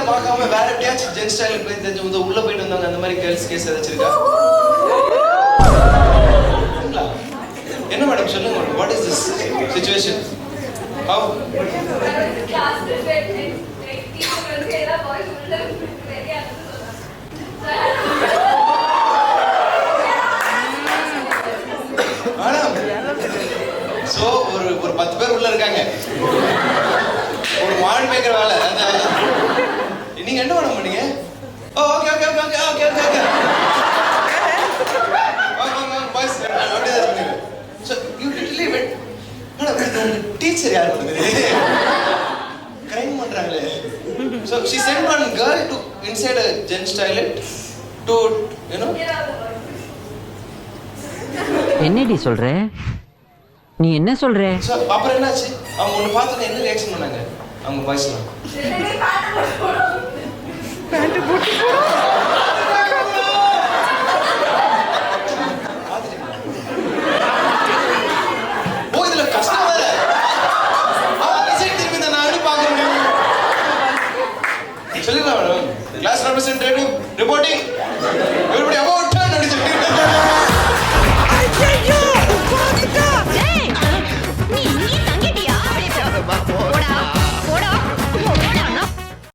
பார்க்காம வேற எப்படியாச்சும் ஜென் ஸ்டைலுக்கு போய் தெரிஞ்சு உள்ள போயிட்டு வந்தாங்க அந்த மாதிரி கேர்ள்ஸ் கேஸ் ஏதாச்சும் இருக்கா? என்ன மேடம் சொல்லுங்க madam, what is this situation? How so ஒரு 10 பேர் உள்ள இருக்காங்க, ஒரு மான் மேய்க்கிற வேலை. நீங்க என்ன மேடம் பண்ணீங்க? Okay okay okay okay okay okay okay boys அப்படியே பண்ணுங்க. So you literally wet madam, உங்க டீச்சர் யார் பண்ணுது? கிரைம் பண்றாங்களே. So she sent one girl to inside a gents toilet to, you know. என்னடி சொல்ற? நீ என்ன சொல்ற? சோ அப்புறம் என்னாச்சு? அவங்க ஒன்னு பார்த்து என்ன ரியாக்ஷன் பண்ணாங்க அவங்க பாய்ஸ்லாம்? பேண்ட் போட்டு ஓ இதுல கஷ்டம் வேற. ரிசல்ட் திரும்பி நான் அப்படி பார்க்கறேன். சொல்லுங்க மேடம், கிளாஸ் ரெப்ரசன்டேட்டிவ் ரிப்போர்ட்டிங்.